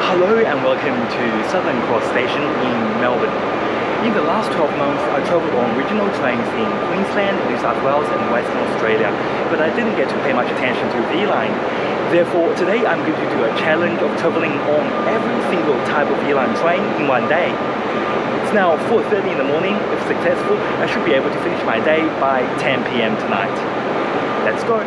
Hello and welcome to Southern Cross Station in Melbourne. In the last 12 months, I travelled on regional trains in Queensland, New South Wales and Western Australia, but I didn't get to pay much attention to VLine. Therefore, today I'm going to do a challenge of travelling on every single type of VLine train in one day. It's now 4:30 in the morning. If successful, I should be able to finish my day by 10 PM tonight. Let's go!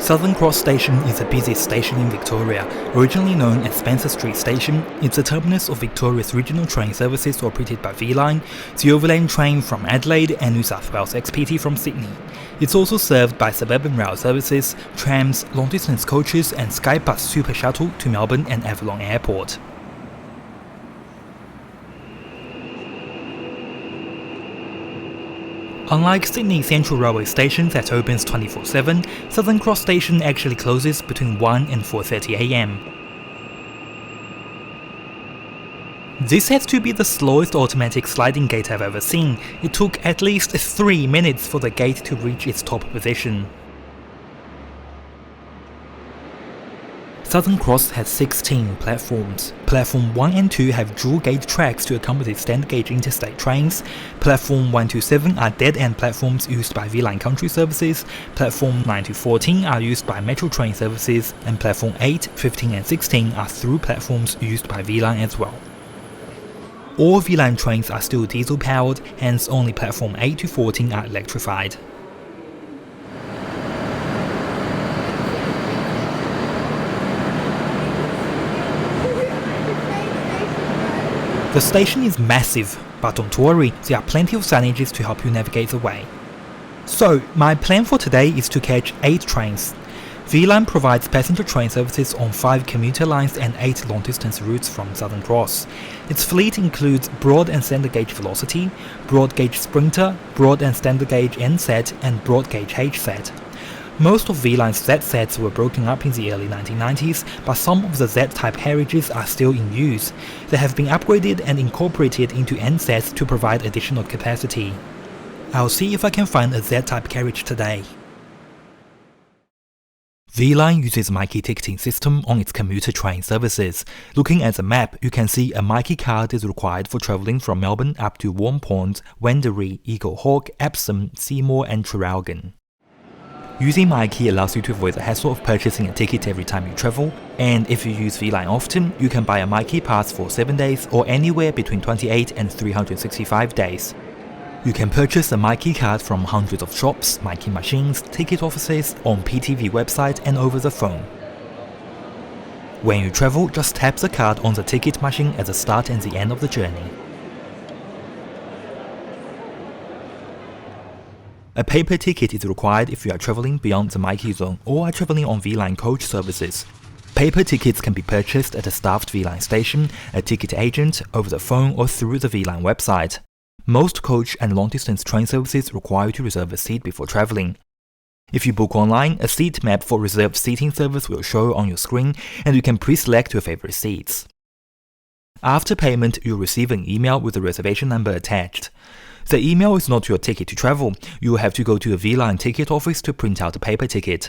Southern Cross Station is the busiest station in Victoria. Originally known as Spencer Street Station, it's the terminus of Victoria's regional train services operated by VLine, the overland train from Adelaide and New South Wales XPT from Sydney. It's also served by suburban rail services, trams, long-distance coaches and Skybus Super Shuttle to Melbourne and Geelong Airport. Unlike Sydney Central Railway Station that opens 24/7, Southern Cross Station actually closes between 1 and 4:30 AM. This has to be the slowest automatic sliding gate I've ever seen. It took at least 3 minutes for the gate to reach its top position. Southern Cross has 16 platforms. Platform 1 and 2 have dual gauge tracks to accommodate standard gauge interstate trains. Platform 1 to 7 are dead-end platforms used by VLine country services. Platform 9 to 14 are used by metro train services, and Platform 8, 15 and 16 are through platforms used by VLine as well. All VLine trains are still diesel powered, hence only Platform 8 to 14 are electrified. The station is massive, but don't worry, there are plenty of signages to help you navigate the way. So, my plan for today is to catch 8 trains. VLine provides passenger train services on 5 commuter lines and 8 long-distance routes from Southern Cross. Its fleet includes broad and standard gauge VLocity, broad gauge Sprinter, broad and standard gauge N-set, and broad gauge H-set. Most of VLine's Z-sets were broken up in the early 1990s, but some of the Z-type carriages are still in use. They have been upgraded and incorporated into N-sets to provide additional capacity. I'll see if I can find a Z-type carriage today. VLine uses Myki ticketing system on its commuter train services. Looking at the map, you can see a Myki card is required for travelling from Melbourne up to Warm Pond, Wendouree, Eagle Hawk, Epsom, Seymour and Ghan. Using Myki allows you to avoid the hassle of purchasing a ticket every time you travel, and if you use VLine often, you can buy a Myki pass for 7 days or anywhere between 28 and 365 days. You can purchase a Myki card from hundreds of shops, Myki machines, ticket offices, on PTV website and over the phone. When you travel, just tap the card on the ticket machine at the start and the end of the journey. A paper ticket is required if you are travelling beyond the Myki zone or are travelling on VLine coach services. Paper tickets can be purchased at a staffed VLine station, a ticket agent, over the phone or through the VLine website. Most coach and long-distance train services require you to reserve a seat before travelling. If you book online, a seat map for reserved seating service will show on your screen and you can pre-select your favourite seats. After payment, you'll receive an email with the reservation number attached. The email is not your ticket to travel. You will have to go to the VLine ticket office to print out a paper ticket.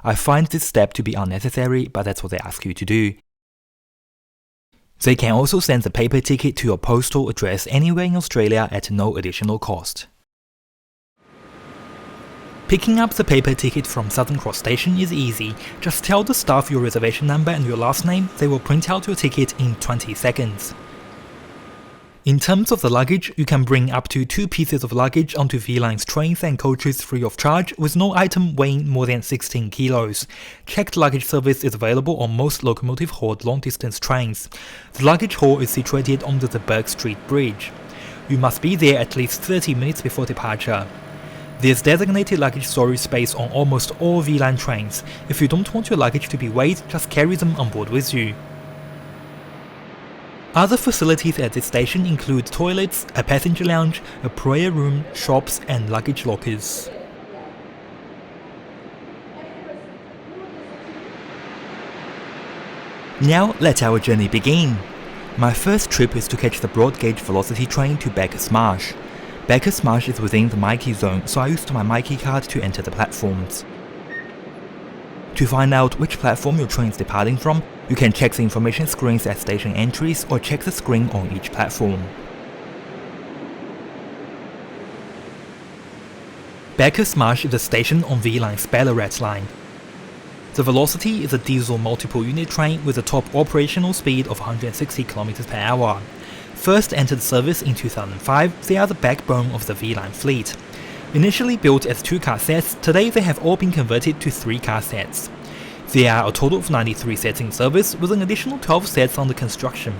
I find this step to be unnecessary, but that's what they ask you to do. They can also send the paper ticket to your postal address anywhere in Australia at no additional cost. Picking up the paper ticket from Southern Cross Station is easy. Just tell the staff your reservation number and your last name. They will print out your ticket in 20 seconds. In terms of the luggage, you can bring up to 2 pieces of luggage onto VLine's trains and coaches free of charge, with no item weighing more than 16 kilos. Checked luggage service is available on most locomotive-hauled long-distance trains. The luggage hall is situated under the Burke Street Bridge. You must be there at least 30 minutes before departure. There's designated luggage storage space on almost all VLine trains. If you don't want your luggage to be weighed, just carry them on board with you. Other facilities at this station include toilets, a passenger lounge, a prayer room, shops and luggage lockers. Now let our journey begin. My first trip is to catch the broad gauge VLocity train to Bacchus Marsh. Bacchus Marsh is within the Myki zone, so I used my Myki card to enter the platforms. To find out which platform your train is departing from, you can check the information screens at station entries or check the screen on each platform. Bacchus Marsh is a station on VLine's Ballarat line. The VLocity is a diesel multiple unit train with a top operational speed of 160 km per hour. First entered service in 2005, they are the backbone of the VLine fleet. Initially built as 2-car sets, today they have all been converted to 3-car sets. There are a total of 93 sets in service, with an additional 12 sets under construction.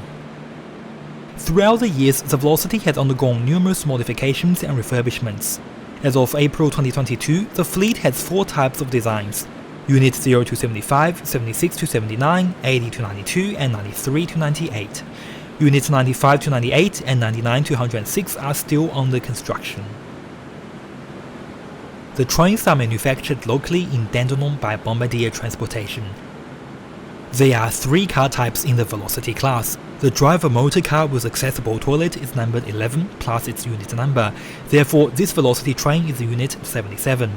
Throughout the years, the VLocity has undergone numerous modifications and refurbishments. As of April 2022, the fleet has 4 types of designs: Units 0 to 75, 76 to 79, 80 to 92, and 93 to 98. Units 95 to 98 and 99 to 106 are still under construction. The trains are manufactured locally in Dandenong by Bombardier Transportation. There are 3 car types in the VLocity class. The driver motor car with accessible toilet is numbered 11 plus its unit number, therefore this VLocity train is Unit 77.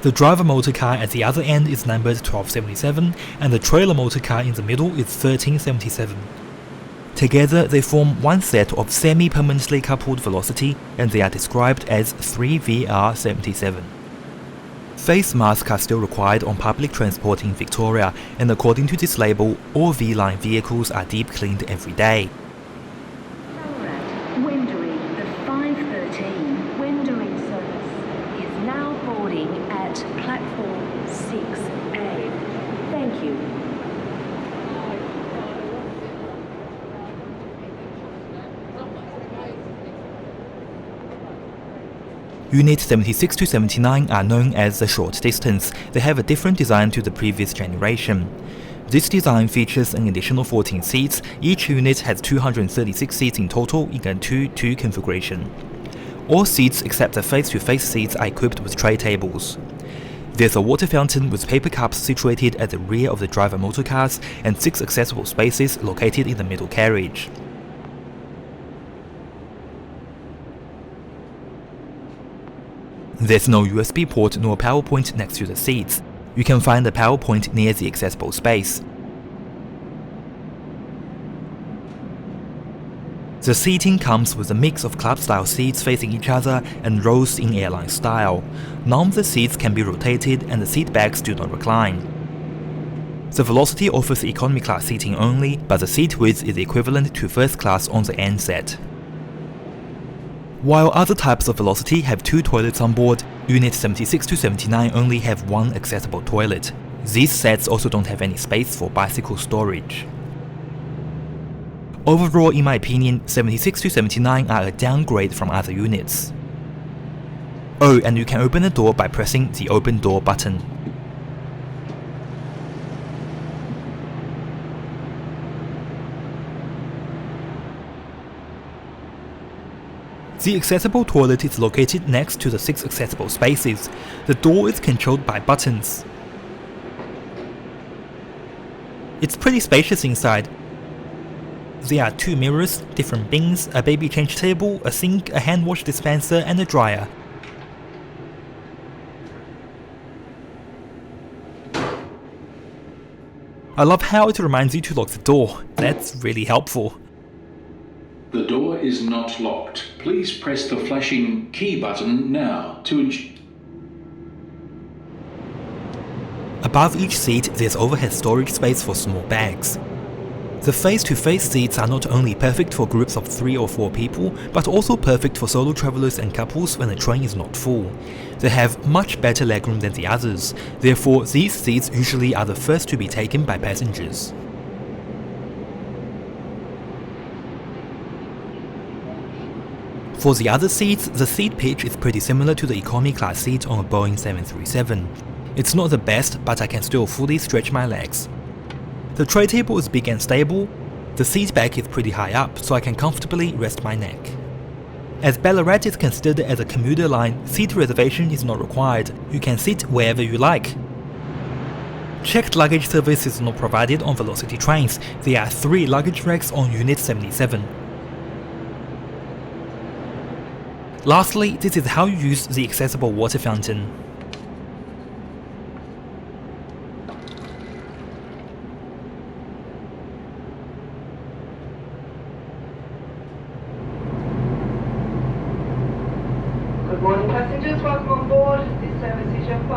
The driver motor car at the other end is numbered 1277 and the trailer motor car in the middle is 1377. Together they form one set of semi-permanently coupled VLocity and they are described as 3VR77. Face masks are still required on public transport in Victoria, and according to this label, all VLine vehicles are deep cleaned every day. Ballarat, Wendouree, the 513 Wendouree service is now boarding at platform 6A. Thank you. Units 76 to 79 are known as the short distance. They have a different design to the previous generation. This design features an additional 14 seats. Each unit has 236 seats in total in a 2-2 configuration. All seats except the face-to-face seats are equipped with tray tables. There's a water fountain with paper cups situated at the rear of the driver motorcars and 6 accessible spaces located in the middle carriage. There's no USB port nor power point next to the seats. You can find the power point near the accessible space. The seating comes with a mix of club-style seats facing each other and rows in airline style. None of the seats can be rotated and the seat backs do not recline. The VLocity offers economy class seating only, but the seat width is equivalent to first class on the N set. While other types of VLocity have 2 toilets on board, Units 76 to 79 only have 1 accessible toilet. These sets also don't have any space for bicycle storage. Overall, in my opinion, 76 to 79 are a downgrade from other units. Oh, and you can open the door by pressing the open door button. The accessible toilet is located next to the 6 accessible spaces. The door is controlled by buttons. It's pretty spacious inside. There are 2 mirrors, different bins, a baby change table, a sink, a hand wash dispenser and a dryer. I love how it reminds you to lock the door. That's really helpful. The door is not locked. Please press the flashing key button now to ensure. Above each seat, there's overhead storage space for small bags. The face-to-face seats are not only perfect for groups of 3 or 4 people, but also perfect for solo travelers and couples when the train is not full. They have much better legroom than the others, therefore these seats usually are the first to be taken by passengers. For the other seats, the seat pitch is pretty similar to the economy class seat on a Boeing 737. It's not the best, but I can still fully stretch my legs. The tray table is big and stable. The seat back is pretty high up, so I can comfortably rest my neck. As Ballarat is considered as a commuter line, seat reservation is not required. You can sit wherever you like. Checked luggage service is not provided on VLocity trains. There are 3 luggage racks on Unit 77. Lastly, this is how you use the accessible water fountain.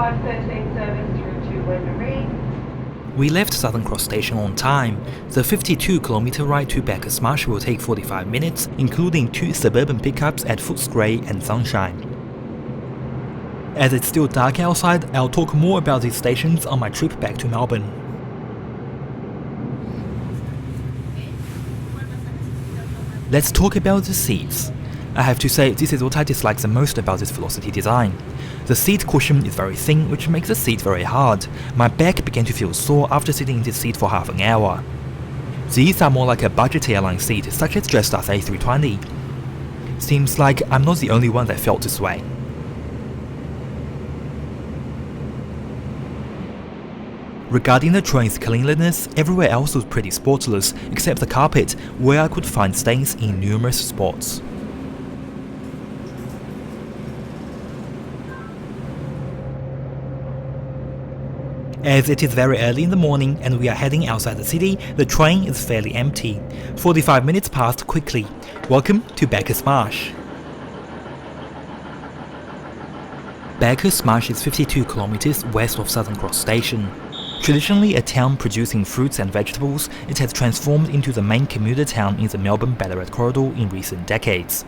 5:13 service through to Wendouree. We left Southern Cross Station on time. The 52-kilometre ride to Bacchus Marsh will take 45 minutes, including 2 suburban pickups at Footscray and Sunshine. As it's still dark outside, I'll talk more about these stations on my trip back to Melbourne. Let's talk about the seats. I have to say, this is what I dislike the most about this VLocity design. The seat cushion is very thin, which makes the seat very hard. My back began to feel sore after sitting in this seat for half an hour. These are more like a budget airline seat, such as Jetstar's A320. Seems like I'm not the only one that felt this way. Regarding the train's cleanliness, everywhere else was pretty spotless, except the carpet, where I could find stains in numerous spots. As it is very early in the morning and we are heading outside the city, the train is fairly empty. 45 minutes passed quickly. Welcome to Bacchus Marsh. Bacchus Marsh is 52 kilometers west of Southern Cross Station. Traditionally a town producing fruits and vegetables, it has transformed into the main commuter town in the Melbourne-Ballarat corridor in recent decades.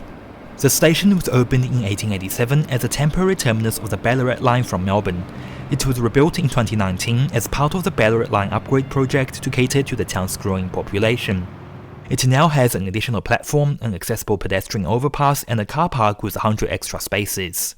The station was opened in 1887 as a temporary terminus of the Ballarat line from Melbourne. It was rebuilt in 2019 as part of the Ballarat line upgrade project to cater to the town's growing population. It now has an additional platform, an accessible pedestrian overpass and a car park with 100 extra spaces.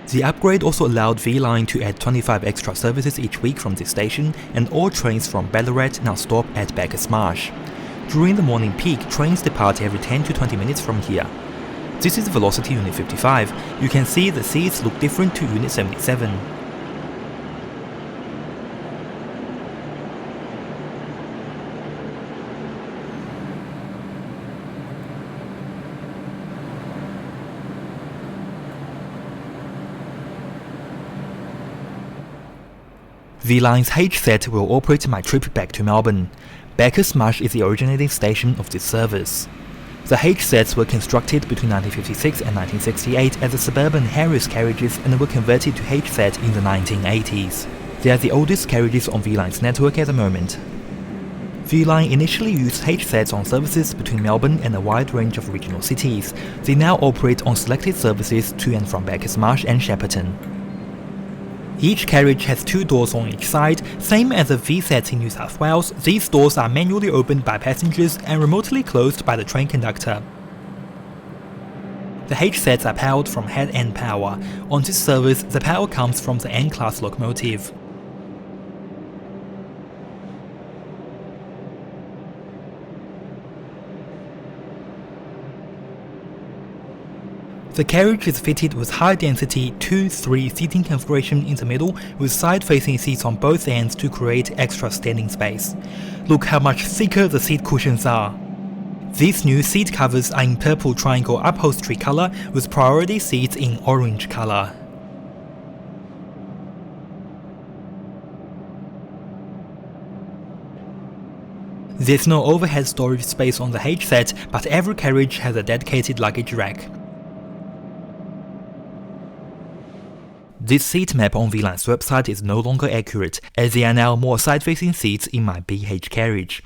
The upgrade also allowed VLine to add 25 extra services each week from this station, and all trains from Ballarat now stop at Bacchus Marsh. During the morning peak, trains depart every 10 to 20 minutes from here. This is VLocity Unit 55. You can see the seats look different to Unit 77. VLine's H set will operate my trip back to Melbourne. Bacchus Marsh is the originating station of this service. The H sets were constructed between 1956 and 1968 as the suburban Harris carriages and were converted to H set in the 1980s. They are the oldest carriages on VLine's network at the moment. VLine initially used H sets on services between Melbourne and a wide range of regional cities. They now operate on selected services to and from Bacchus Marsh and Shepparton. Each carriage has 2 doors on each side. Same as the V sets in New South Wales, these doors are manually opened by passengers and remotely closed by the train conductor. The H sets are powered from head-end power. On this service, the power comes from the N-class locomotive. The carriage is fitted with high-density 2-3 seating configuration in the middle with side-facing seats on both ends to create extra standing space. Look how much thicker the seat cushions are. These new seat covers are in purple triangle upholstery color with priority seats in orange color. There's no overhead storage space on the H set, but every carriage has a dedicated luggage rack. This seat map on VLine's website is no longer accurate, as there are now more side-facing seats in my BH carriage.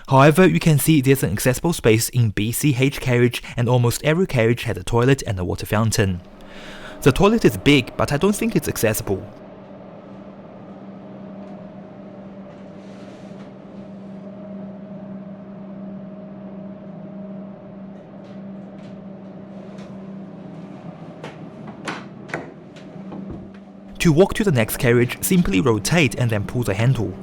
However, you can see there's an accessible space in BCH carriage, and almost every carriage has a toilet and a water fountain. The toilet is big, but I don't think it's accessible. To walk to the next carriage, simply rotate and then pull the handle.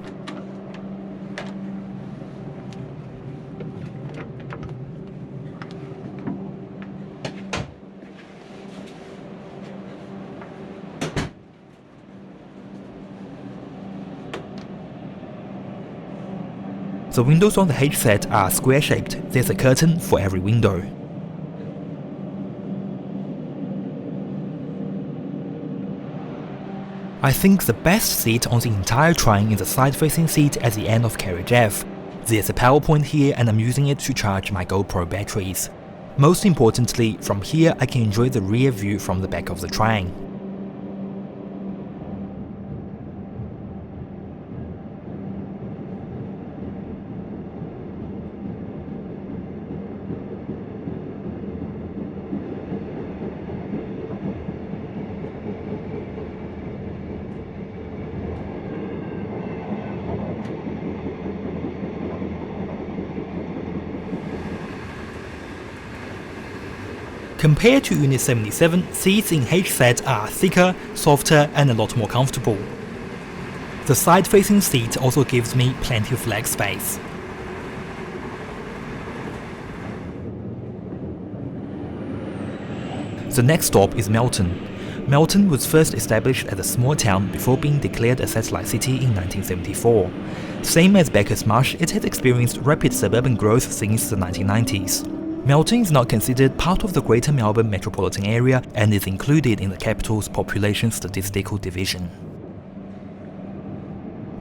The windows on the H set are square-shaped. There's a curtain for every window. I think the best seat on the entire train is the side-facing seat at the end of carriage F. There's a power point here and I'm using it to charge my GoPro batteries. Most importantly, from here I can enjoy the rear view from the back of the train. Compared to Unit 77, seats in HZ are thicker, softer and a lot more comfortable. The side-facing seat also gives me plenty of leg space. The next stop is Melton. Melton was first established as a small town before being declared a satellite city in 1974. Same as Bacchus Marsh, it has experienced rapid suburban growth since the 1990s. Melton is not considered part of the Greater Melbourne metropolitan area and is included in the capital's population statistical division.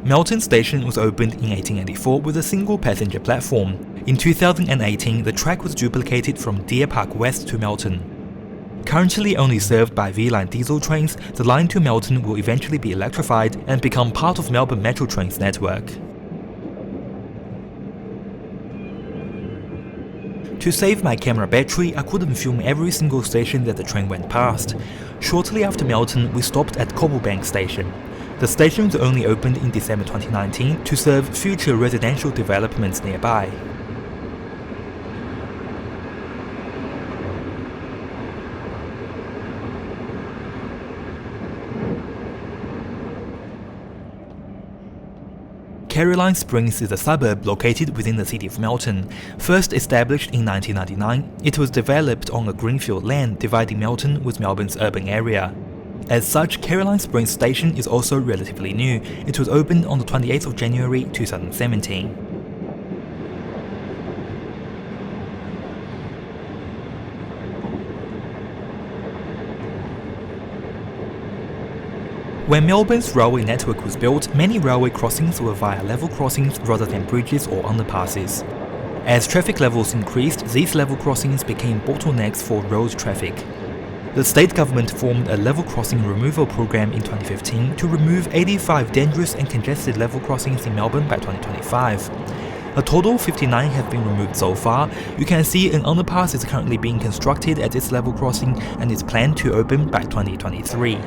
Melton Station was opened in 1884 with a single passenger platform. In 2018, the track was duplicated from Deer Park West to Melton. Currently only served by VLine diesel trains, the line to Melton will eventually be electrified and become part of Melbourne Metro Trains network. To save my camera battery, I couldn't film every single station that the train went past. Shortly after Melton, we stopped at Cobblebank Station. The station was only opened in December 2019 to serve future residential developments nearby. Caroline Springs is a suburb located within the city of Melton. First established in 1999, it was developed on a greenfield land dividing Melton with Melbourne's urban area. As such, Caroline Springs Station is also relatively new. It was opened on the 28th of January 2017. When Melbourne's railway network was built, many railway crossings were via level crossings rather than bridges or underpasses. As traffic levels increased, these level crossings became bottlenecks for road traffic. The state government formed a level crossing removal program in 2015 to remove 85 dangerous and congested level crossings in Melbourne by 2025. A total of 59 have been removed so far. You can see an underpass is currently being constructed at this level crossing and is planned to open by 2023.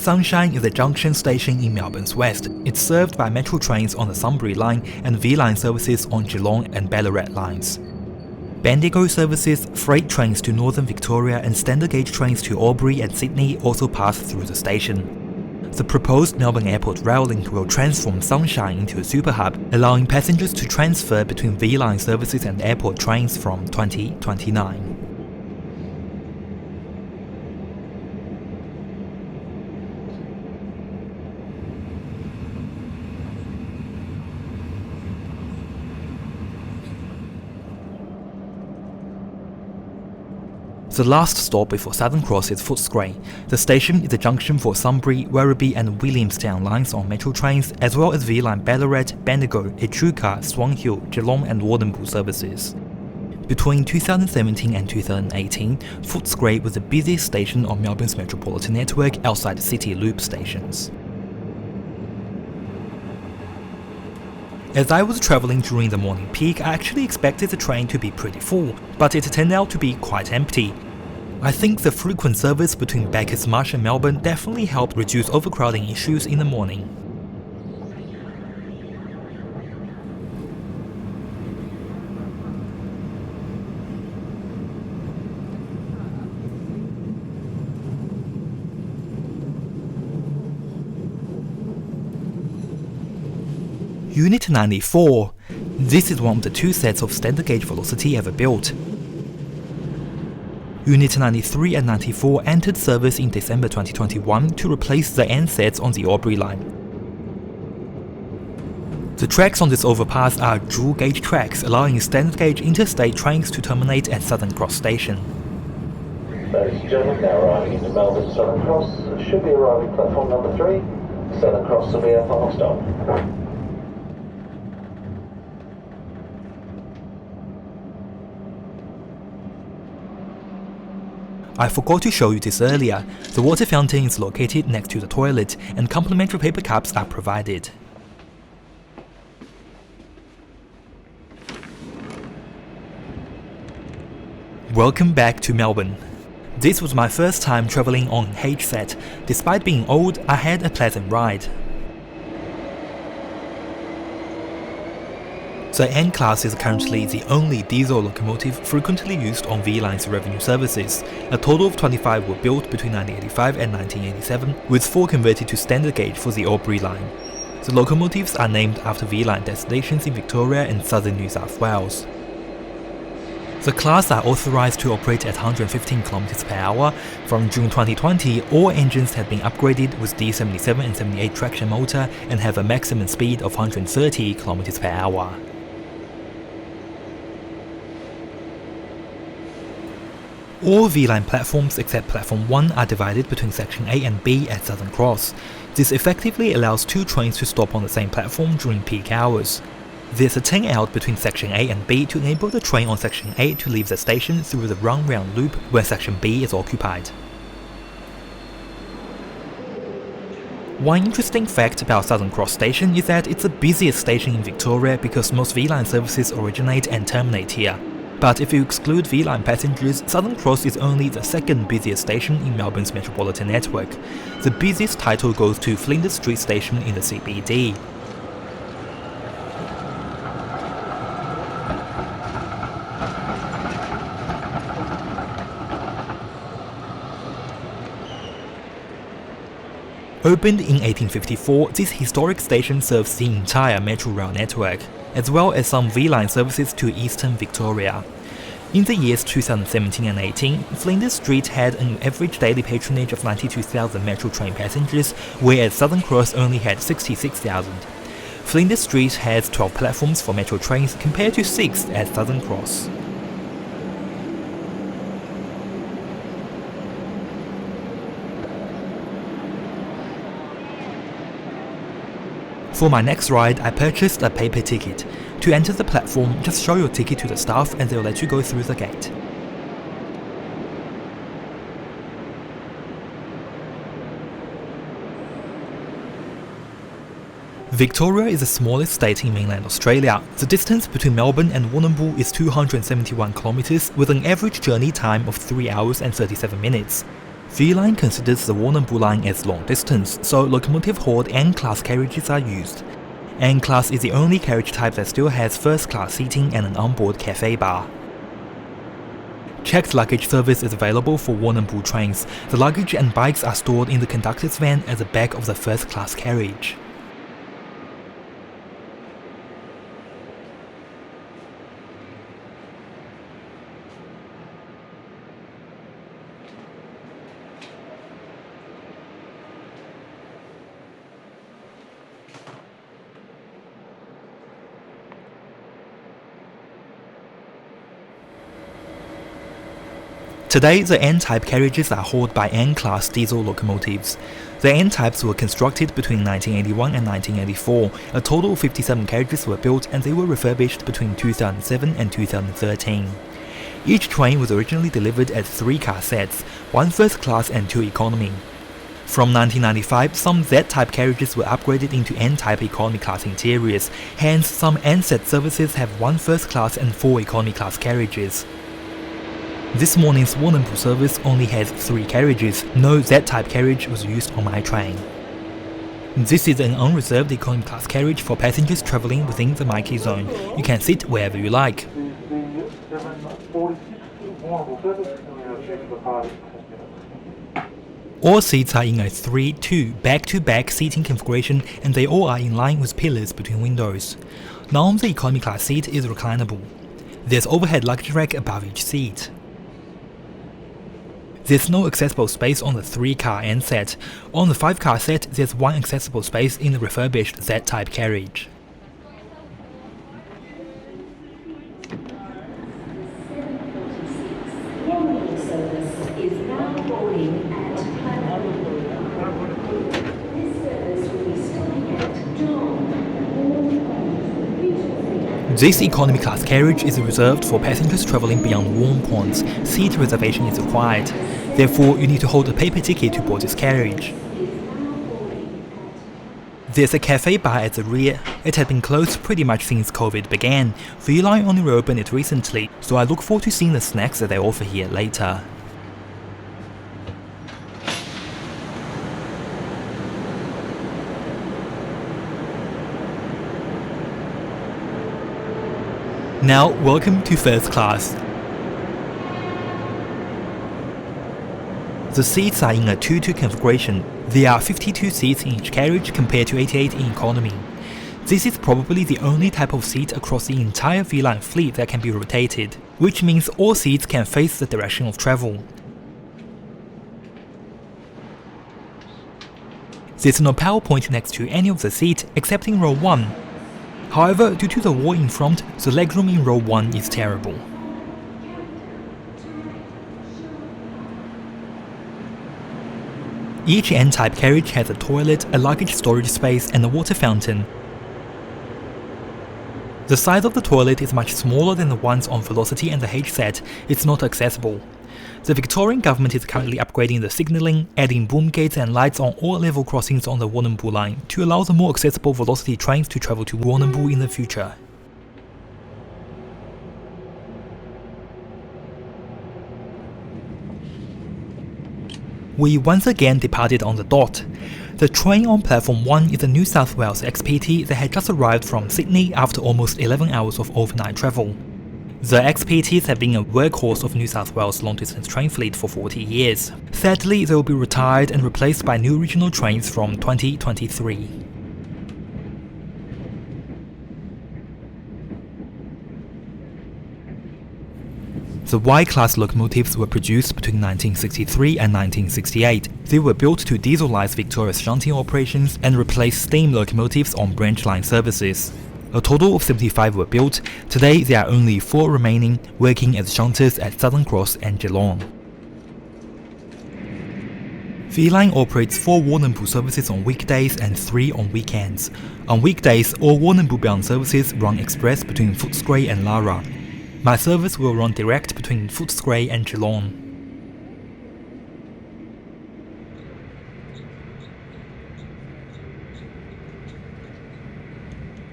Sunshine is a junction station in Melbourne's west. It's served by Metro Trains on the Sunbury line and VLine services on Geelong and Ballarat lines. Bendigo services, freight trains to Northern Victoria and standard gauge trains to Albury and Sydney also pass through the station. The proposed Melbourne Airport rail link will transform Sunshine into a super hub, allowing passengers to transfer between VLine services and airport trains from 2029. The last stop before Southern Cross is Footscray. The station is a junction for Sunbury, Werribee and Williamstown lines on Metro Trains, as well as VLine Ballarat, Bendigo, Echuca, Swan Hill, Geelong and Warrnambool services. Between 2017 and 2018, Footscray was the busiest station on Melbourne's metropolitan network outside the City Loop stations. As I was travelling during the morning peak, I actually expected the train to be pretty full, but it turned out to be quite empty. I think the frequent service between Bacchus, Marsh and Melbourne definitely helped reduce overcrowding issues in the morning. Unit 94. This is one of the two sets of standard gauge VLocity ever built. Unit 93 and 94 entered service in December 2021 to replace the end sets on the Albury line. The tracks on this overpass are dual gauge tracks, allowing standard gauge interstate trains to terminate at Southern Cross Station. Ladies and gentlemen, now arriving into Melbourne Southern Cross, should be arriving platform number 3. Southern Cross will be our final stop. I forgot to show you this earlier. The water fountain is located next to the toilet and complimentary paper cups are provided. Welcome back to Melbourne. This was my first time travelling on H-set. Despite being old, I had a pleasant ride. The N class is currently the only diesel locomotive frequently used on VLine's revenue services. A total of 25 were built between 1985 and 1987, with 4 converted to standard gauge for the Albury line. The locomotives are named after VLine destinations in Victoria and southern New South Wales. The class are authorised to operate at 115 km per hour. From June 2020, all engines have been upgraded with D77 and 78 traction motor and have a maximum speed of 130 km per hour. All VLine platforms except Platform 1 are divided between Section A and B at Southern Cross. This effectively allows 2 trains to stop on the same platform during peak hours. There's a 10 out between Section A and B to enable the train on Section A to leave the station through the run-round loop where Section B is occupied. One interesting fact about Southern Cross Station is that it's the busiest station in Victoria because most VLine services originate and terminate here. But if you exclude VLine passengers, Southern Cross is only the 2nd busiest station in Melbourne's metropolitan network. The busiest title goes to Flinders Street Station in the CBD. Opened in 1854, this historic station serves the entire Metro Rail network, as well as some VLine services to eastern Victoria. In the years 2017 and 18, Flinders Street had an average daily patronage of 92,000 Metro train passengers, whereas Southern Cross only had 66,000. Flinders Street has 12 platforms for Metro trains compared to 6 at Southern Cross. For my next ride, I purchased a paper ticket. To enter the platform, just show your ticket to the staff and they'll let you go through the gate. Victoria is the smallest state in mainland Australia. The distance between Melbourne and Warrnambool is 271 kilometres with an average journey time of 3 hours and 37 minutes. VLine considers the Warrnambool line as long distance, so locomotive-hauled N-class carriages are used. N-class is the only carriage type that still has first-class seating and an onboard cafe bar. Checked luggage service is available for Warrnambool trains. The luggage and bikes are stored in the conductor's van at the back of the first-class carriage. Today, the N-type carriages are hauled by N-class diesel locomotives. The N-types were constructed between 1981 and 1984. A total of 57 carriages were built and they were refurbished between 2007 and 2013. Each train was originally delivered as 3 car sets, 1 first class and 2 economy. From 1995, some Z-type carriages were upgraded into N-type economy class interiors, hence some N-set services have 1 first class and 4 economy class carriages. This morning's Warrnambool service only has 3 carriages. No Z-type carriage was used on my train. This is an unreserved economy class carriage for passengers travelling within the Myki zone. You can sit wherever you like. All seats are in a 3-2 back-to-back seating configuration and they all are in line with pillars between windows. None of the economy class seat is reclinable. There's overhead luggage rack above each seat. There's no accessible space on the 3-car N set. On the 5-car set, there's 1 accessible space in the refurbished Z-type carriage. is now boarding at platform. This service will be stopping at Geelong. This economy class carriage is reserved for passengers travelling beyond warm points. Seat reservation is required. Therefore, you need to hold a paper ticket to board this carriage. There's a cafe bar at the rear. It had been closed pretty much since COVID began. VLine only reopened it recently, so I look forward to seeing the snacks that they offer here later. Now, welcome to first class. The seats are in a 2-2 configuration. There are 52 seats in each carriage compared to 88 in economy. This is probably the only type of seat across the entire VLine fleet that can be rotated, which means all seats can face the direction of travel. There's no power point next to any of the seats except in row 1. However, due to the wall in front, the legroom in row 1 is terrible. Each N-type carriage has a toilet, a luggage storage space and a water fountain. The size of the toilet is much smaller than the ones on VLocity and the H-set. It's not accessible. The Victorian government is currently upgrading the signalling, adding boom gates and lights on all level crossings on the Warrnambool line to allow the more accessible VLocity trains to travel to Warrnambool in the future. We once again departed on the dot. The train on platform 1 is a New South Wales XPT that had just arrived from Sydney after almost 11 hours of overnight travel. The XPTs have been a workhorse of New South Wales long-distance train fleet for 40 years. Sadly, they will be retired and replaced by new regional trains from 2023. The Y-class locomotives were produced between 1963 and 1968. They were built to dieselize Victoria's shunting operations and replace steam locomotives on branch line services. A total of 75 were built. Today there are only 4 remaining, working as shunters at Southern Cross and Geelong. VLine operates 4 Warrnambool services on weekdays and 3 on weekends. On weekdays, all Warrnambool-bound services run express between Footscray and Lara. My service will run direct between Footscray and Geelong.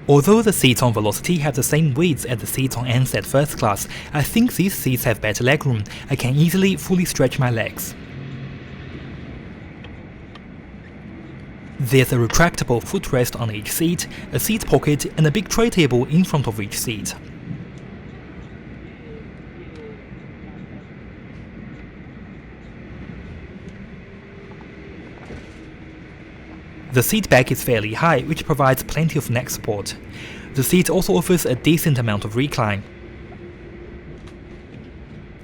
Although the seats on VLocity have the same width as the seats on N-set first class, I think these seats have better legroom. I can easily fully stretch my legs. There's a retractable footrest on each seat, a seat pocket and a big tray table in front of each seat. The seat back is fairly high, which provides plenty of neck support. The seat also offers a decent amount of recline.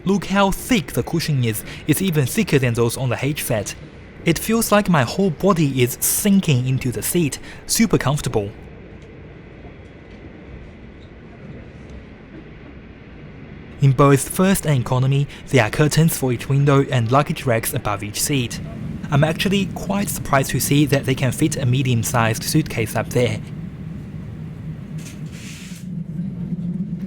Look how thick the cushion is, it's even thicker than those on the H-set. It feels like my whole body is sinking into the seat, super comfortable. In both first and economy, there are curtains for each window and luggage racks above each seat. I'm actually quite surprised to see that they can fit a medium-sized suitcase up there.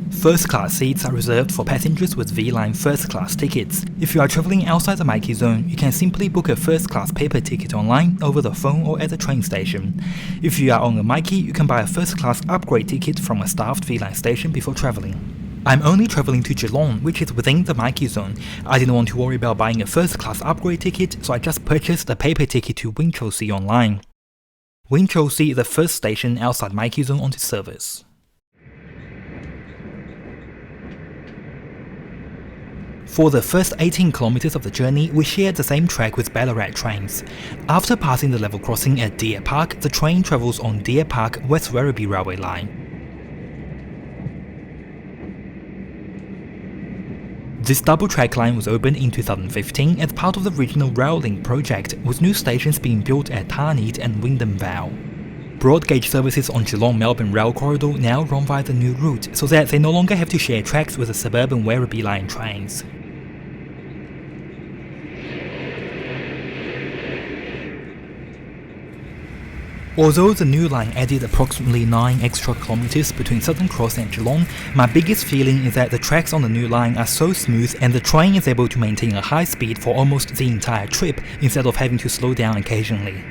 First class seats are reserved for passengers with VLine first class tickets. If you are travelling outside the Myki zone, you can simply book a first class paper ticket online, over the phone or at the train station. If you are on a Myki, you can buy a first class upgrade ticket from a staffed VLine station before travelling. I'm only travelling to Geelong, which is within the Myki zone. I didn't want to worry about buying a first class upgrade ticket, so I just purchased a paper ticket to Winchelsea online. Winchelsea is the first station outside Myki zone on this service. For the first 18 kilometers of the journey, we shared the same track with Ballarat trains. After passing the level crossing at Deer Park, the train travels on Deer Park West Werribee railway line. This double-track line was opened in 2015 as part of the Regional Rail Link project, with new stations being built at Tarneed and Wyndham Vale. Broad-gauge services on Geelong-Melbourne rail corridor now run via the new route, so that they no longer have to share tracks with the suburban Werribee line trains. Although the new line added approximately 9 extra kilometers between Southern Cross and Geelong, my biggest feeling is that the tracks on the new line are so smooth and the train is able to maintain a high speed for almost the entire trip instead of having to slow down occasionally.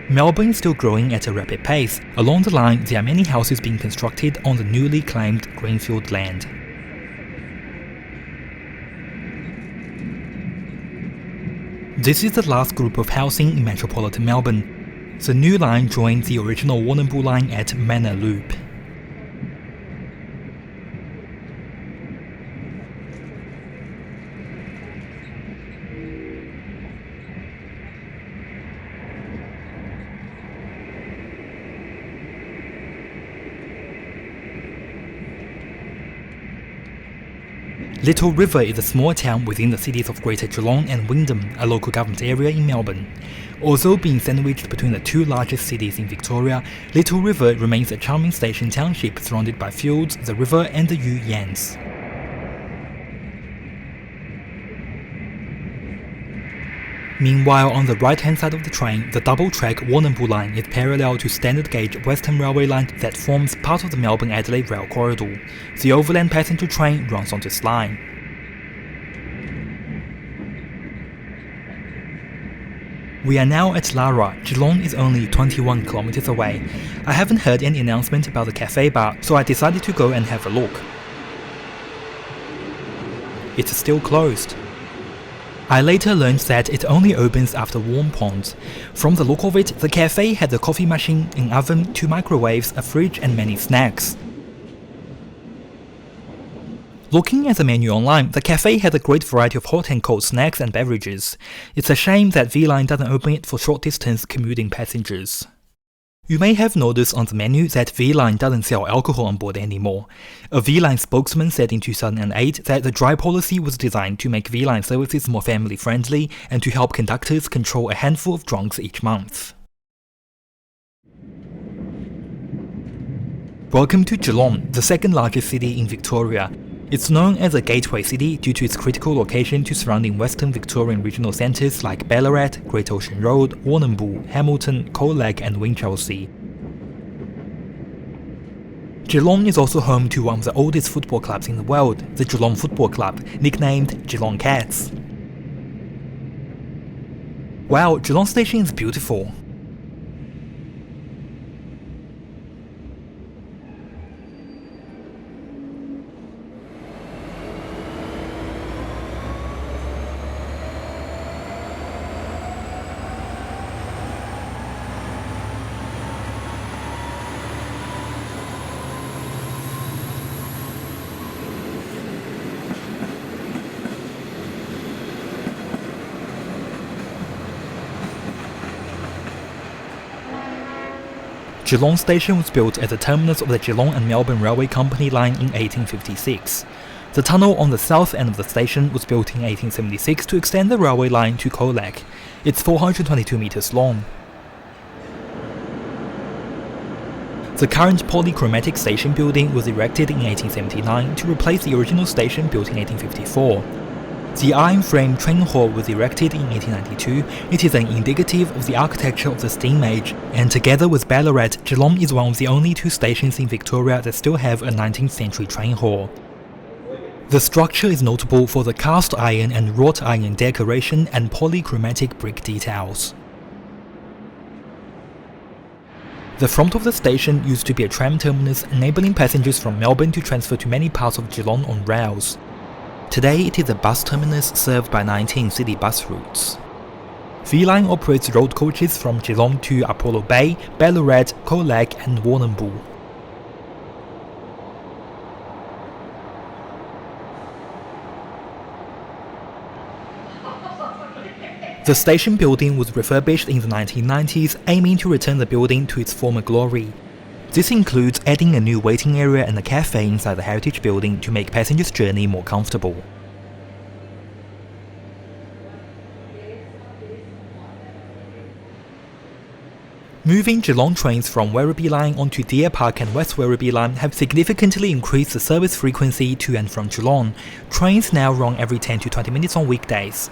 Melbourne is still growing at a rapid pace. Along the line, there are many houses being constructed on the newly claimed greenfield land. This is the last group of housing in metropolitan Melbourne. The new line joined the original Warrnambool line at Manor Loop. Little River is a small town within the cities of Greater Geelong and Wyndham, a local government area in Melbourne. Although being sandwiched between the two largest cities in Victoria, Little River remains a charming station township surrounded by fields, the river and the You Yans. Meanwhile, on the right-hand side of the train, the double-track Warrnambool line is parallel to standard gauge Western Railway line that forms part of the Melbourne-Adelaide rail corridor. The overland passenger train runs on this line. We are now at Lara. Geelong is only 21 kilometers away. I haven't heard any announcement about the cafe bar, so I decided to go and have a look. It's still closed. I later learned that it only opens after warm ponds. From the look of it, the cafe had a coffee machine, an oven, 2 microwaves, a fridge and many snacks. Looking at the menu online, the cafe had a great variety of hot and cold snacks and beverages. It's a shame that VLine doesn't open it for short-distance commuting passengers. You may have noticed on the menu that VLine doesn't sell alcohol on board anymore. A VLine spokesman said in 2008 that the dry policy was designed to make VLine services more family-friendly and to help conductors control a handful of drunks each month. Welcome to Geelong, the second largest city in Victoria. It's known as a gateway city due to its critical location to surrounding Western Victorian regional centres like Ballarat, Great Ocean Road, Warrnambool, Hamilton, Colac and Winchelsea. Geelong is also home to one of the oldest football clubs in the world, the Geelong Football Club, nicknamed Geelong Cats. Wow, Geelong Station is beautiful. Geelong Station was built as a terminus of the Geelong and Melbourne Railway Company line in 1856. The tunnel on the south end of the station was built in 1876 to extend the railway line to Colac. It's 422 metres long. The current polychromatic station building was erected in 1879 to replace the original station built in 1854. The iron frame train hall was erected in 1892. It is an indicative of the architecture of the steam age, and together with Ballarat, Geelong is one of the only 2 stations in Victoria that still have a 19th century train hall. The structure is notable for the cast iron and wrought iron decoration and polychromatic brick details. The front of the station used to be a tram terminus, enabling passengers from Melbourne to transfer to many parts of Geelong on rails. Today it is a bus terminus served by 19 city bus routes. VLine operates road coaches from Geelong to Apollo Bay, Ballarat, Colac and Warrnambool. The station building was refurbished in the 1990s, aiming to return the building to its former glory. This includes adding a new waiting area and a cafe inside the heritage building to make passengers' journey more comfortable. Moving Geelong trains from Werribee Line onto Deer Park and West Werribee Line have significantly increased the service frequency to and from Geelong. Trains now run every 10 to 20 minutes on weekdays.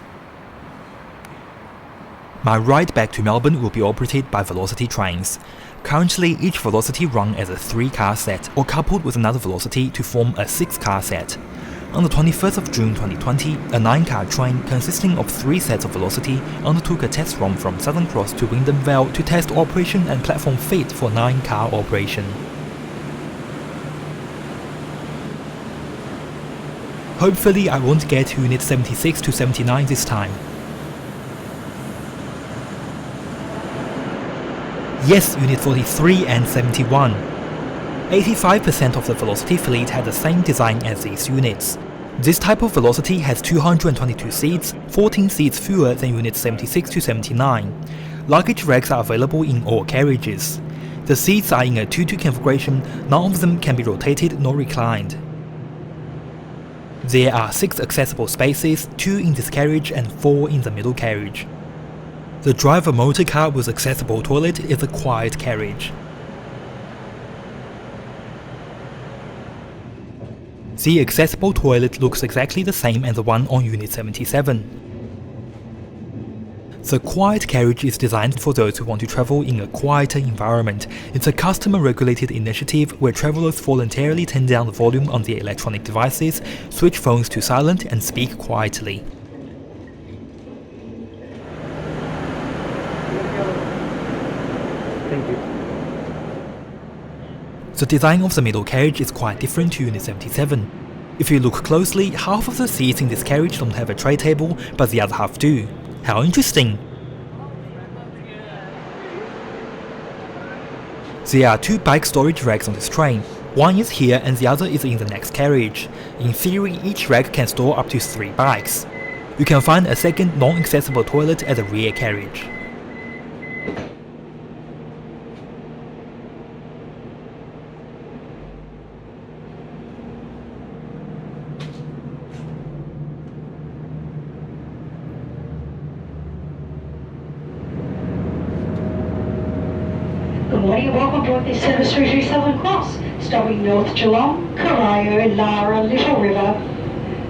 My ride back to Melbourne will be operated by VLocity trains. Currently, each VLocity run as a 3-car set or coupled with another VLocity to form a 6-car set. On the 21st of June 2020, a 9-car train consisting of 3 sets of VLocity undertook a test run from Southern Cross to Wyndham Vale to test operation and platform fit for 9-car operation. Hopefully I won't get Unit 76 to 79 this time. Yes, Unit 43 and 71. 85% of the VLocity fleet had the same design as these units. This type of VLocity has 222 seats, 14 seats fewer than Units 76 to 79. Luggage racks are available in all carriages. The seats are in a 2-2 configuration, none of them can be rotated nor reclined. There are 6 accessible spaces, 2 in this carriage and 4 in the middle carriage. The driver motor car with accessible toilet is a quiet carriage. The accessible toilet looks exactly the same as the one on Unit 77. The quiet carriage is designed for those who want to travel in a quieter environment. It's a customer-regulated initiative where travelers voluntarily turn down the volume on their electronic devices, switch phones to silent and speak quietly. Thank you. The design of the middle carriage is quite different to Unit 77. If you look closely, half of the seats in this carriage don't have a tray table, but the other half do. How interesting! There are 2 bike storage racks on this train. One is here and the other is in the next carriage. In theory, each rack can store up to 3 bikes. You can find a second non-accessible toilet at the rear carriage. Good morning and welcome aboard this service through to Southern Cross, stopping North Geelong, Corio, Lara, Little River,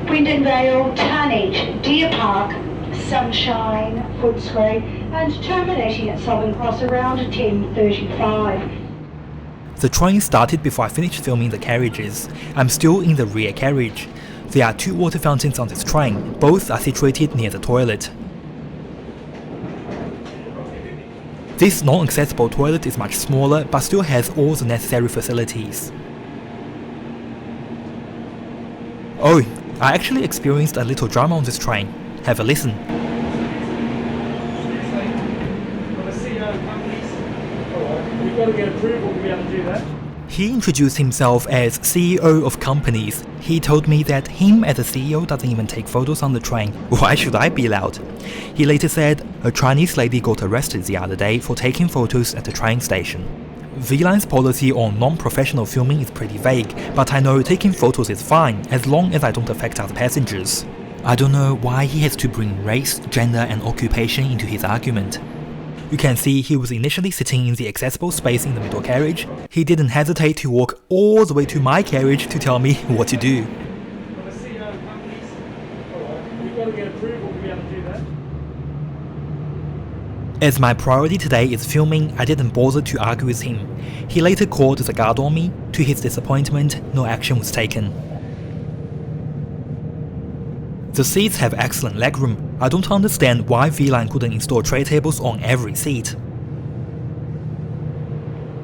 Wyndham Vale, Tonnage, Deer Park, Sunshine, Footscray, and terminating at Southern Cross around 10:35. The train started before I finished filming the carriages. I'm still in the rear carriage. There are 2 water fountains on this train, both are situated near the toilet. This non-accessible toilet is much smaller but still has all the necessary facilities. Oh, I actually experienced a little drama on this train. Have a listen. We've got to get approval to be able to do that. He introduced himself as CEO of companies. He told me that him as a CEO doesn't even take photos on the train. Why should I be allowed? He later said a Chinese lady got arrested the other day for taking photos at the train station. VLine's policy on non-professional filming is pretty vague, but I know taking photos is fine as long as I don't affect other passengers. I don't know why he has to bring race, gender and occupation into his argument. You can see he was initially sitting in the accessible space in the middle carriage. He didn't hesitate to walk all the way to my carriage to tell me what to do. We've got to get approval to be able to do that. As my priority today is filming, I didn't bother to argue with him. He later called the guard on me. To his disappointment, no action was taken. The seats have excellent legroom. I don't understand why VLine couldn't install tray tables on every seat.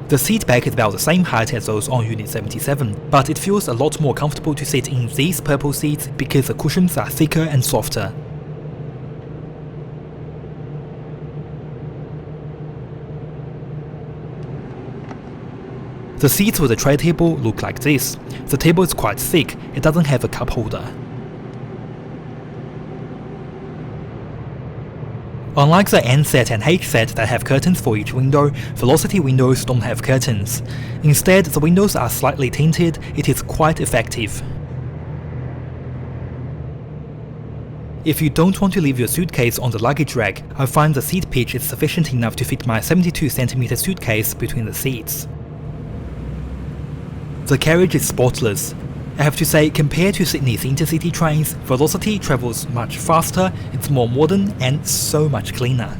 The seat back is about the same height as those on Unit 77, but it feels a lot more comfortable to sit in these purple seats because the cushions are thicker and softer. The seats with the tray table look like this. The table is quite thick, it doesn't have a cup holder. Unlike the N set and H set that have curtains for each window, VLocity windows don't have curtains. Instead, the windows are slightly tinted. It is quite effective. If you don't want to leave your suitcase on the luggage rack, I find the seat pitch is sufficient enough to fit my 72cm suitcase between the seats. The carriage is spotless. I have to say, compared to Sydney's intercity trains, VLocity travels much faster, it's more modern and so much cleaner.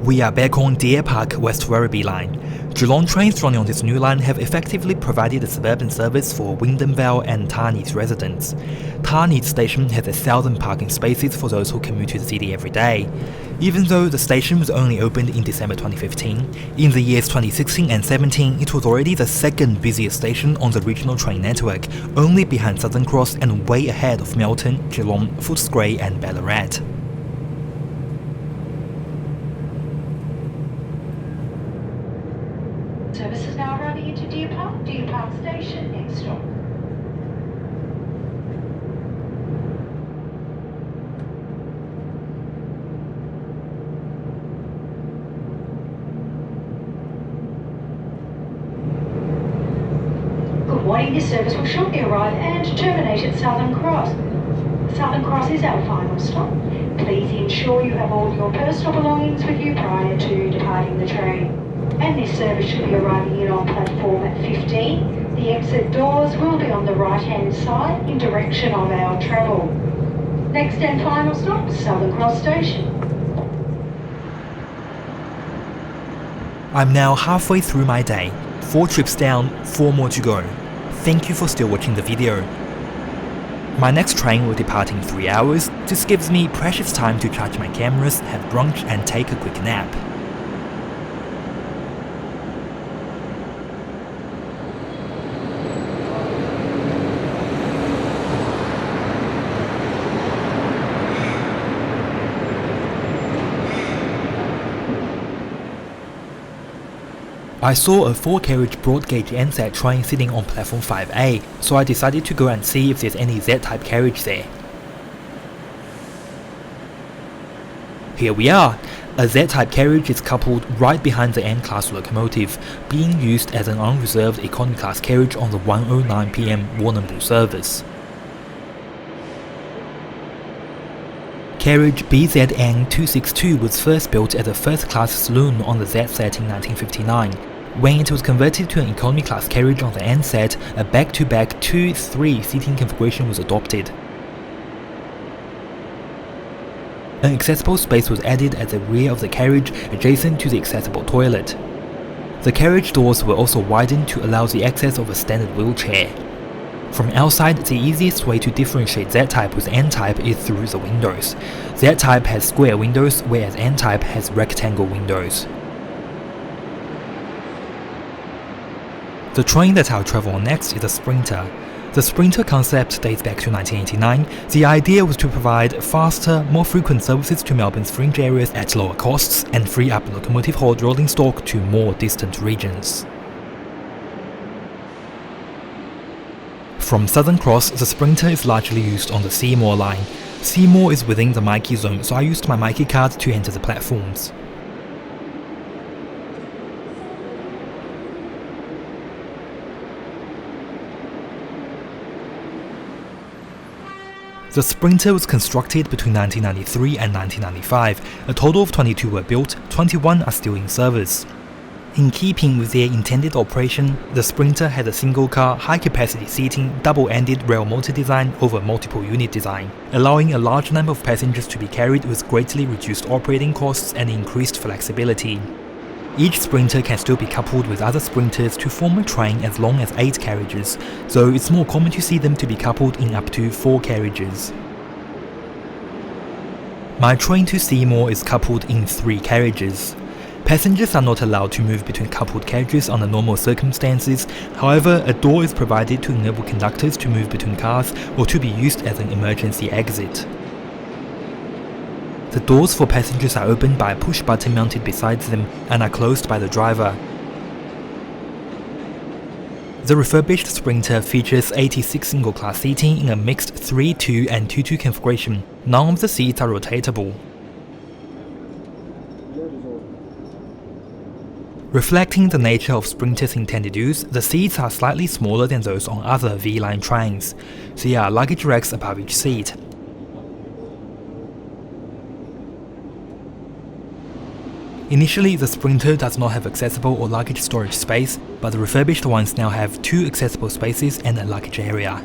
We are back on Deer Park West Werribee line. Geelong trains running on this new line have effectively provided a suburban service for Wyndham Vale and Tarneet residents. Tarneet station has 1,000 parking spaces for those who commute to the city every day. Even though the station was only opened in December 2015, in the years 2016 and 17 it was already the second busiest station on the regional train network, only behind Southern Cross and way ahead of Melton, Geelong, Footscray and Ballarat. Service is now arriving into Deer Park Station, next stop. Good morning, this service will shortly arrive and terminate at Southern Cross. Southern Cross is our final stop. Please ensure you have all your personal belongings with you prior to departing the train. And this service should be arriving in on platform 15. The exit doors will be on the right-hand side in direction of our travel. Next and final stop, Southern Cross Station. I'm now halfway through my day. 4 trips down, 4 more to go. Thank you for still watching the video. My next train will depart in 3 hours. This gives me precious time to charge my cameras, have brunch and take a quick nap. I saw a 4-carriage broad-gauge NZ train sitting on platform 5A, so I decided to go and see if there's any Z-type carriage there. Here we are! A Z-type carriage is coupled right behind the N-class locomotive, being used as an unreserved economy class carriage on the 1:09 PM Warrnambool service. Carriage BZN262 was first built as a first-class saloon on the Z set in 1959. When it was converted to an economy class carriage on the N set, a back-to-back 2-3 seating configuration was adopted. An accessible space was added at the rear of the carriage, adjacent to the accessible toilet. The carriage doors were also widened to allow the access of a standard wheelchair. From outside, the easiest way to differentiate Z-type with N-type is through the windows. Z-type has square windows, whereas N-type has rectangle windows. The train that I'll travel on next is a Sprinter. The Sprinter concept dates back to 1989. The idea was to provide faster, more frequent services to Melbourne's fringe areas at lower costs and free up locomotive hauled rolling stock to more distant regions. From Southern Cross, the Sprinter is largely used on the Seymour line. Seymour is within the Myki zone, so I used my Myki card to enter the platforms. The Sprinter was constructed between 1993 and 1995. A total of 22 were built, 21 are still in service. In keeping with their intended operation, the Sprinter had a single-car, high-capacity seating, double-ended rail motor design over multiple unit design, allowing a large number of passengers to be carried with greatly reduced operating costs and increased flexibility. Each Sprinter can still be coupled with other Sprinters to form a train as long as 8 carriages, though it's more common to see them to be coupled in up to 4 carriages. My train to Seymour is coupled in 3 carriages. Passengers are not allowed to move between coupled carriages under normal circumstances. However, a door is provided to enable conductors to move between cars or to be used as an emergency exit. The doors for passengers are opened by a push button mounted beside them and are closed by the driver. The refurbished Sprinter features 86 single-class seating in a mixed 3-2 and 2-2 configuration. None of the seats are rotatable. Reflecting the nature of Sprinter's intended use, the seats are slightly smaller than those on other VLine trains. There are luggage racks above each seat. Initially, the Sprinter does not have accessible or luggage storage space, but the refurbished ones now have 2 accessible spaces and a luggage area.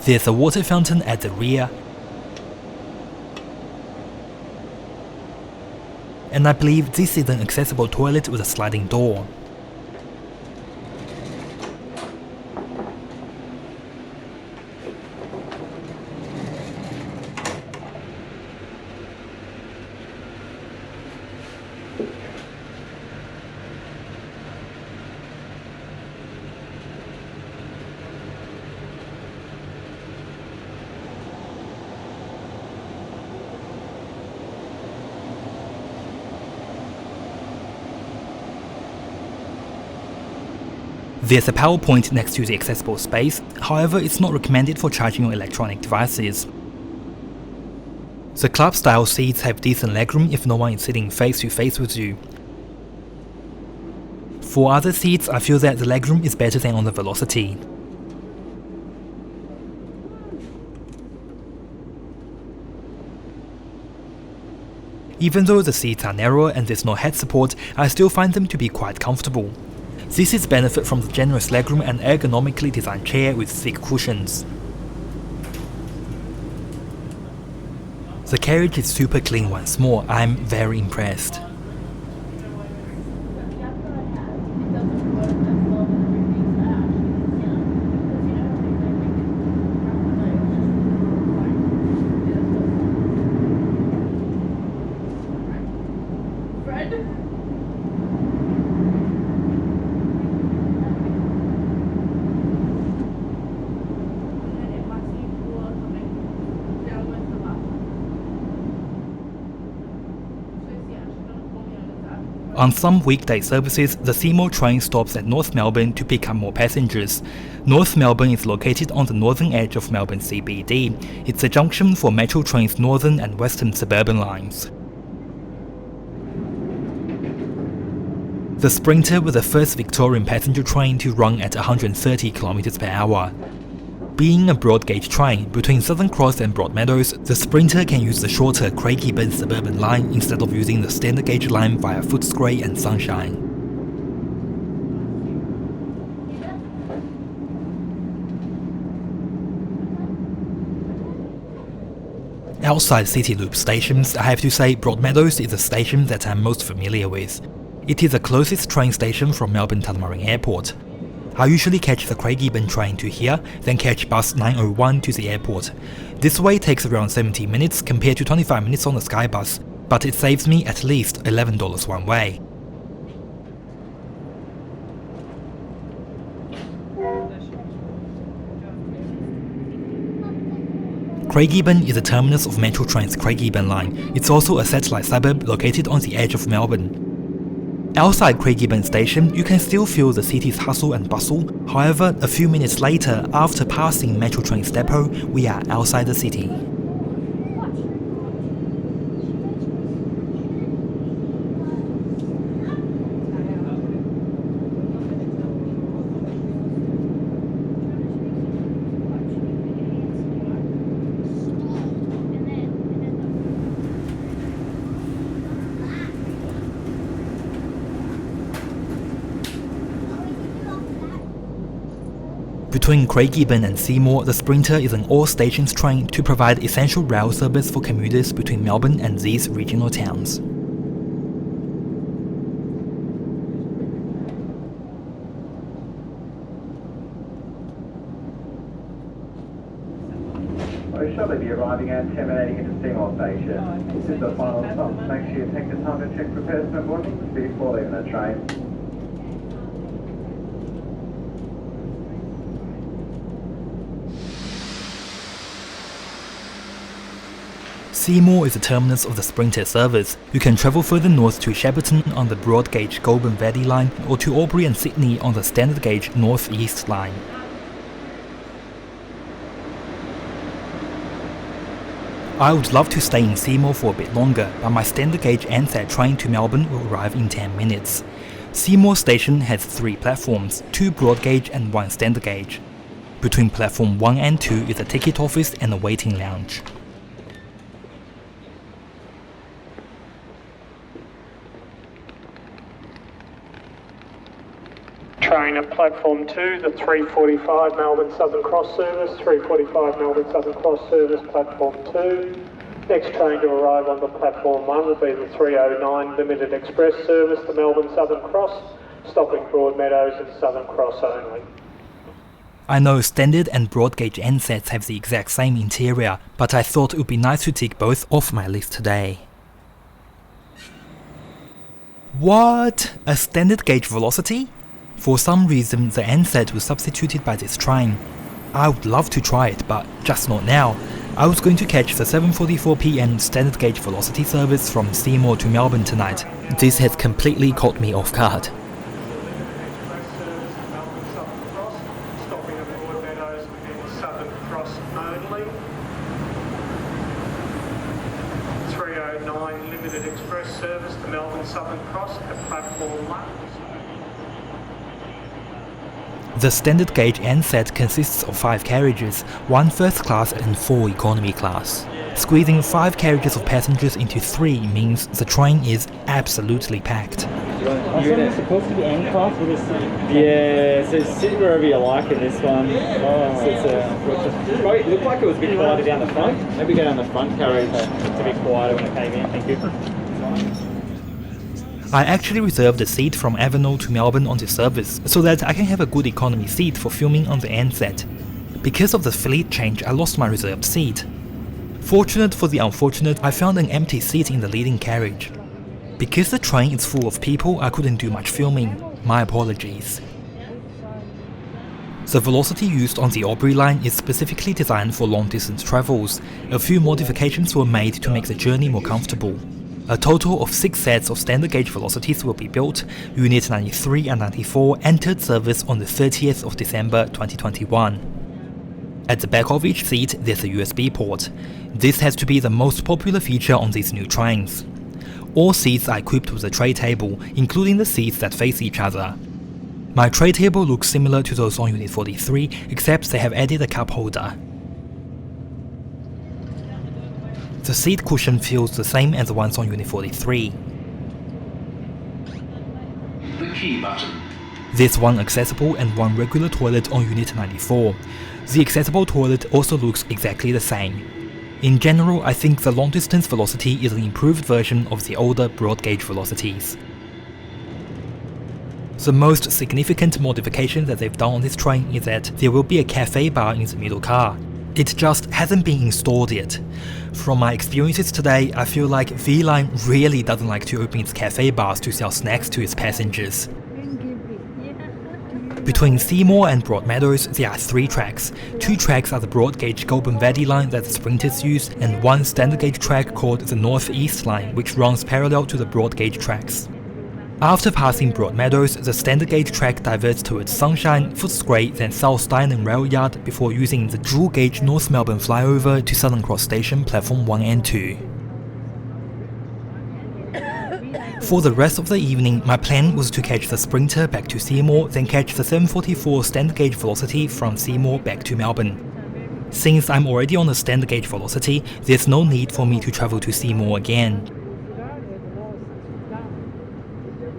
There's a water fountain at the rear, and I believe this is an accessible toilet with a sliding door. There's a power point next to the accessible space, however it's not recommended for charging your electronic devices. The club style seats have decent legroom if no one is sitting face to face with you. For other seats, I feel that the legroom is better than on the VLocity. Even though the seats are narrower and there's no head support, I still find them to be quite comfortable. This is benefit from the generous legroom and ergonomically designed chair with thick cushions. The carriage is super clean once more, I'm very impressed. On some weekday services, the Seymour train stops at North Melbourne to pick up more passengers. North Melbourne is located on the northern edge of Melbourne CBD. It's a junction for Metro Trains' northern and western suburban lines. The Sprinter was the first Victorian passenger train to run at 130 km per hour. Being a broad gauge train, between Southern Cross and Broadmeadows, the Sprinter can use the shorter Craigieburn suburban line instead of using the standard gauge line via Footscray and Sunshine. Outside City Loop stations, I have to say Broadmeadows is the station that I'm most familiar with. It is the closest train station from Melbourne Tullamarine Airport. I usually catch the Craigieburn train to here, then catch bus 901 to the airport. This way takes around 70 minutes compared to 25 minutes on the Skybus, but it saves me at least $11 one way. Craigieburn is the terminus of Metro Trains' Craigieburn line. It's also a satellite suburb located on the edge of Melbourne. Outside Craigieburn station, you can still feel the city's hustle and bustle. However, a few minutes later, after passing Metro Trains depot, we are outside the city. Between Craigieburn and Seymour, the Sprinter is an all-stations train to provide essential rail service for commuters between Melbourne and these regional towns. We shall be arriving at terminating into Seymour Station. This is the final stop. Make sure you take the time to check repairs and belongings before leaving the train. Seymour is the terminus of the Sprinter service. You can travel further north to Shepparton on the broad gauge Goulburn Valley line or to Albury and Sydney on the standard gauge North East line. I would love to stay in Seymour for a bit longer, but my standard gauge Ansett train to Melbourne will arrive in 10 minutes. Seymour station has 3 platforms, 2 broad gauge and 1 standard gauge. Between platform 1 and 2 is a ticket office and a waiting lounge. train at platform 2, the 3:45 Melbourne Southern Cross service, 3:45 Melbourne Southern Cross service, platform 2. Next train to arrive on the platform 1 will be the 3:09 Limited Express service to Melbourne Southern Cross, stopping Broadmeadows and Southern Cross only. I know standard and broad gauge nsets have the exact same interior, but I thought it would be nice to tick both off my list today. What? A standard gauge VLocity? For some reason the nset was substituted by this train. I would love to try it, but just not now. I was going to catch the 7:44 PM standard gauge VLocity service from Seymour to Melbourne tonight. This has completely caught me off guard. Stopping at Broadmeadows and Southern Cross only. 3:09 Limited Express service to Melbourne Southern Cross at platform 1. The standard gauge nset consists of 5 carriages, 1 first class and 4 economy class. Squeezing 5 carriages of passengers into 3 means the train is absolutely packed. It's supposed to be end class with this. Yeah, so sit wherever you like in this one. It looked like it was a bit quieter down the front. Maybe go down the front carriage. It's a bit quieter when it came in. Thank you. I actually reserved a seat from Avenel to Melbourne on this service, so that I can have a good economy seat for filming on the nset. Because of the fleet change, I lost my reserved seat. Fortunate for the unfortunate, I found an empty seat in the leading carriage. Because the train is full of people, I couldn't do much filming. My apologies. The VLocity used on the Aubrey line is specifically designed for long-distance travels. A few modifications were made to make the journey more comfortable. A total of 6 sets of standard gauge VLocities will be built. Unit 93 and 94 entered service on the 30th of December 2021. At the back of each seat, there's a USB port. This has to be the most popular feature on these new trains. All seats are equipped with a tray table, including the seats that face each other. My tray table looks similar to those on Unit 43, except they have added a cup holder. The seat cushion feels the same as the ones on Unit 43. The key button. There's one accessible and one regular toilet on Unit 94. The accessible toilet also looks exactly the same. In general, I think the long-distance VLocity is an improved version of the older broad-gauge VLocities. The most significant modification that they've done on this train is that there will be a cafe bar in the middle car. It just hasn't been installed yet. From my experiences today, I feel like VLine really doesn't like to open its cafe bars to sell snacks to its passengers. Between Seymour and Broadmeadows, there are 3 tracks. 2 tracks are the broad gauge Goulburn Valley line that the sprinters use, and 1 standard gauge track called the North East line, which runs parallel to the broad gauge tracks. After passing Broadmeadows, the standard gauge track diverts towards Sunshine, Footscray, then South Stynan Rail Yard before using the dual gauge North Melbourne flyover to Southern Cross Station platform 1 and 2. For the rest of the evening, my plan was to catch the Sprinter back to Seymour, then catch the 7:44 standard gauge VLocity from Seymour back to Melbourne. Since I'm already on the standard gauge VLocity, there's no need for me to travel to Seymour again.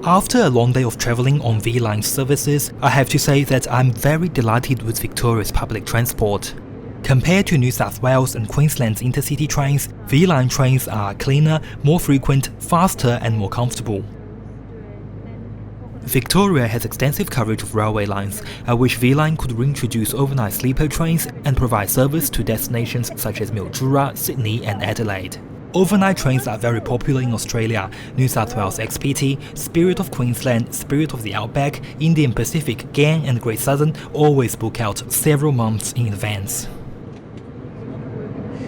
After a long day of travelling on VLine services, I have to say that I'm very delighted with Victoria's public transport. Compared to New South Wales and Queensland's intercity trains, VLine trains are cleaner, more frequent, faster and more comfortable. Victoria has extensive coverage of railway lines. I wish VLine could reintroduce overnight sleeper trains and provide service to destinations such as Mildura, Sydney and Adelaide. Overnight trains are very popular in Australia. New South Wales XPT, Spirit of Queensland, Spirit of the Outback, Indian Pacific, Ghan and Great Southern always book out several months in advance.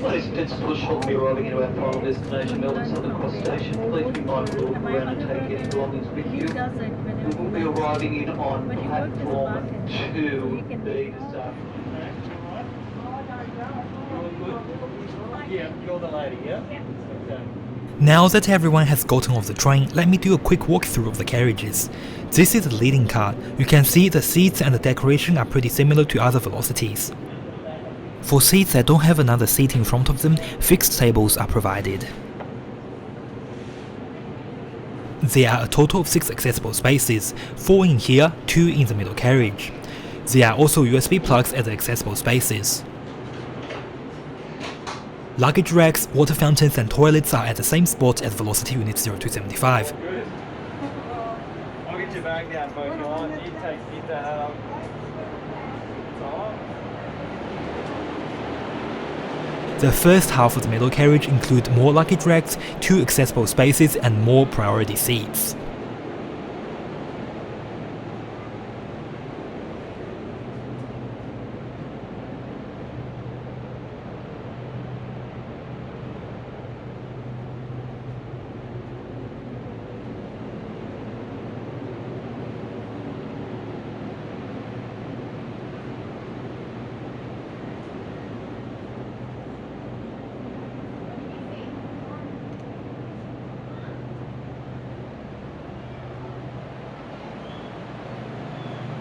Ladies and gentlemen, we're shortly arriving into our final destination, Melbourne Southern Cross Station. Please be mindful to look around and take any belongings with you. We will be arriving in on platform 2B this afternoon. Yeah, you're the lady, yeah? Okay. Now that everyone has gotten off the train, let me do a quick walkthrough of the carriages. This is the leading car. You can see the seats and the decoration are pretty similar to other VLocities. For seats that don't have another seat in front of them, fixed tables are provided. There are a total of 6 accessible spaces, 4 in here, 2 in the middle carriage. There are also USB plugs at the accessible spaces. Luggage racks, water fountains and toilets are at the same spot as VLocity units 0 to 75. I'll get your bag down, both you want. You take that up. The first half of the middle carriage include more luggage racks, 2 accessible spaces and more priority seats.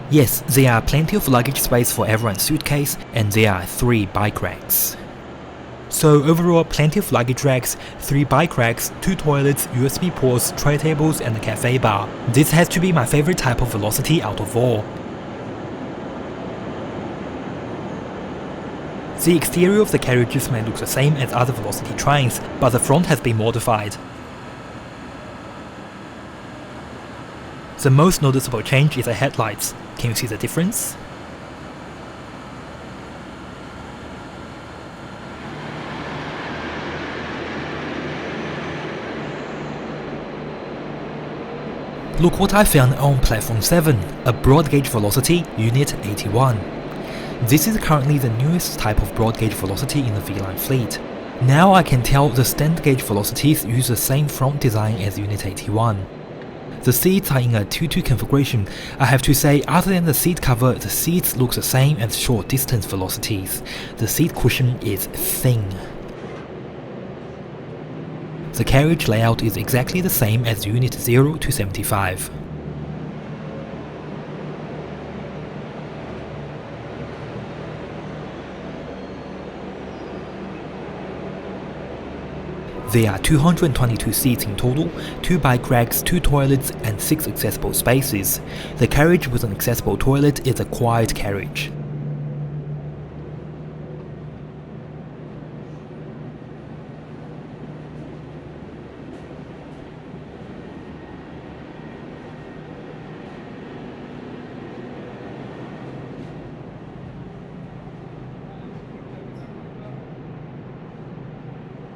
Yes, there are plenty of luggage space for everyone's suitcase, and there are 3 bike racks. So overall, plenty of luggage racks, 3 bike racks, 2 toilets, USB ports, tray tables and a cafe bar. This has to be my favorite type of VLocity out of all. The exterior of the carriages may look the same as other VLocity trains, but the front has been modified. The most noticeable change is the headlights. Can you see the difference? Look what I found on platform 7, a broad gauge VLocity Unit 81. This is currently the newest type of broad gauge VLocity in the VLine fleet. Now I can tell the standard gauge VLocities use the same front design as Unit 81. The seats are in a 2-2 configuration. I have to say, other than the seat cover, the seats look the same as short distance VLocities. The seat cushion is thin. The carriage layout is exactly the same as Unit 0 to 75. There are 222 seats in total, 2 bike racks, 2 toilets and 6 accessible spaces. The carriage with an accessible toilet is a quiet carriage.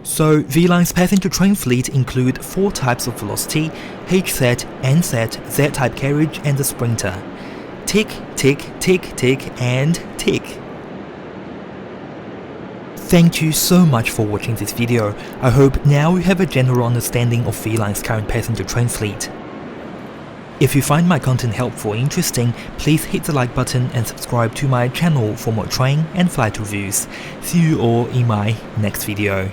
So, VLine's passenger train fleet include 4 types of VLocity: H-set, N-set, Z-type carriage and the Sprinter. Tick, tick, tick, tick and tick. Thank you so much for watching this video. I hope now you have a general understanding of VLine's current passenger train fleet. If you find my content helpful or interesting, please hit the like button and subscribe to my channel for more train and flight reviews. See you all in my next video.